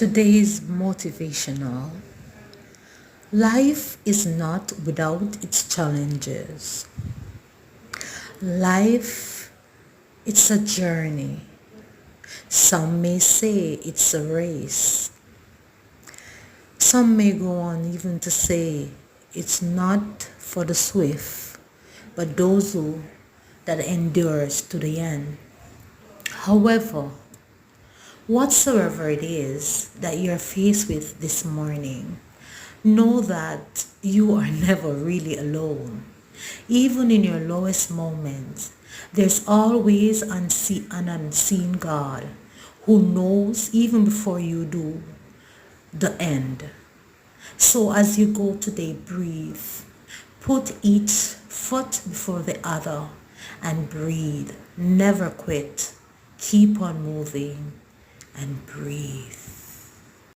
Today's motivational. Life is not without its challenges. Life, it's a journey. Some may say it's a race. Some may go on even to say it's not for the swift, but those who that endures to the end. However, whatsoever it is that you're faced with this morning, know that you are never really alone. Even in your lowest moments, there's always an unseen God who knows even before you do the end. So as you go today, breathe. Put each foot before the other and breathe. Never quit. Keep on moving and breathe.